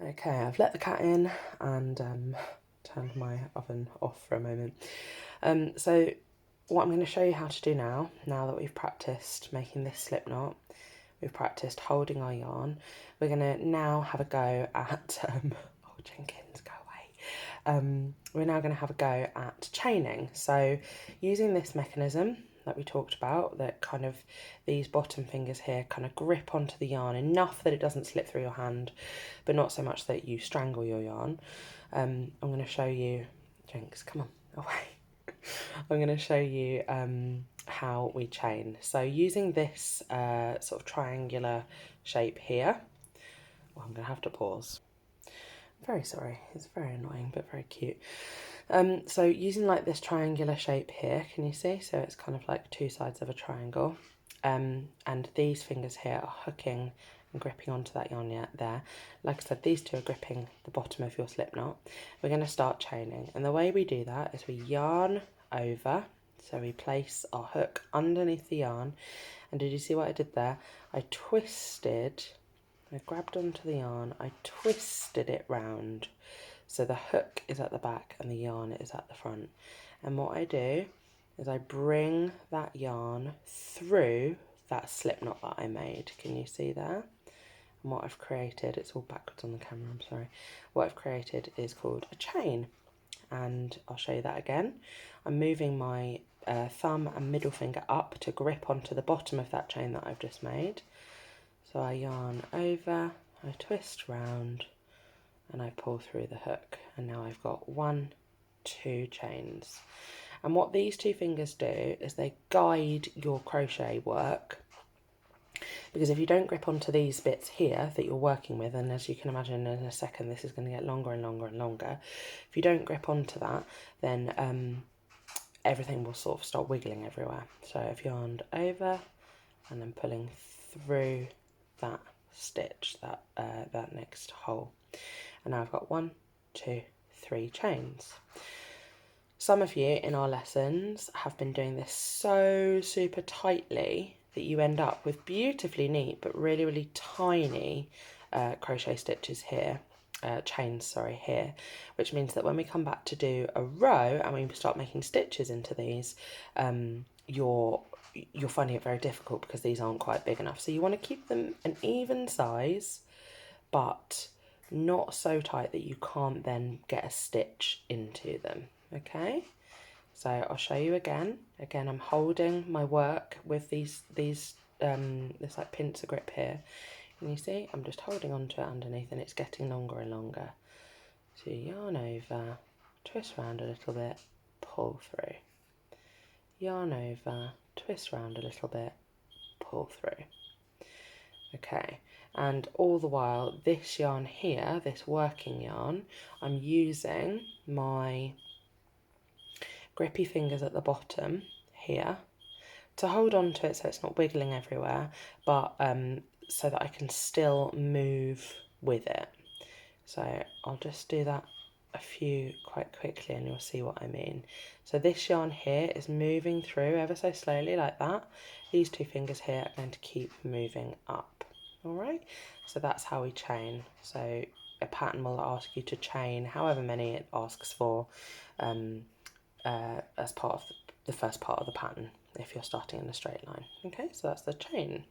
Okay, I've let the cat in and turned my oven off for a moment. So what I'm going to show you how to do now that we've practiced making this slip knot, we've practiced holding our yarn, we're going to now have a go at, oh Jenkins, go away. We're now going to have a go at chaining. So using this mechanism that we talked about, that kind of these bottom fingers here kind of grip onto the yarn enough that it doesn't slip through your hand, but not so much that you strangle your yarn. I'm going to show you, Jenks, come on, away. I'm going to show you how we chain. So using this sort of triangular shape here, well, I'm going to have to pause. Very sorry, it's very annoying but very cute. So using like this triangular shape here, can you see? So it's kind of like two sides of a triangle. And these fingers here are hooking and gripping onto that yarn there. Like I said, these two are gripping the bottom of your slip knot. We're going to start chaining. And the way we do that is we yarn over. So we place our hook underneath the yarn. And did you see what I did there? I grabbed onto the yarn, I twisted it round. So the hook is at the back and the yarn is at the front. And what I do is I bring that yarn through that slip knot that I made. Can you see there? And what I've created, it's all backwards on the camera, I'm sorry. What I've created is called a chain. And I'll show you that again. I'm moving my thumb and middle finger up to grip onto the bottom of that chain that I've just made. So I yarn over, I twist round, and I pull through the hook. And now I've got 1, 2 chains. And what these two fingers do is they guide your crochet work. Because if you don't grip onto these bits here that you're working with, and as you can imagine in a second this is going to get longer and longer and longer, if you don't grip onto that, then everything will sort of start wiggling everywhere. So I've yarned over and then pulling through that stitch, that next hole. And now I've got 1, 2, 3 chains. Some of you in our lessons have been doing this so super tightly that you end up with beautifully neat but really, really tiny crochet stitches here, chains, sorry, here, which means that when we come back to do a row and we start making stitches into these, you're finding it very difficult because these aren't quite big enough. So you want to keep them an even size, but not so tight that you can't then get a stitch into them. Okay, so I'll show you again. Again, I'm holding my work with this like pincer grip here. And you see, I'm just holding onto it underneath and it's getting longer and longer. So you yarn over, twist around a little bit, pull through. Yarn over, twist around a little bit, pull through. Okay, and all the while, this yarn here, this working yarn, I'm using my grippy fingers at the bottom here to hold on to it so it's not wiggling everywhere, but so that I can still move with it. So I'll just do that a few quite quickly and you'll see what I mean. So this yarn here is moving through ever so slowly like that. These two fingers here are going to keep moving up. All right, so that's how we chain. So a pattern will ask you to chain however many it asks for as part of the first part of the pattern if you're starting in a straight line. Okay, so that's the chain.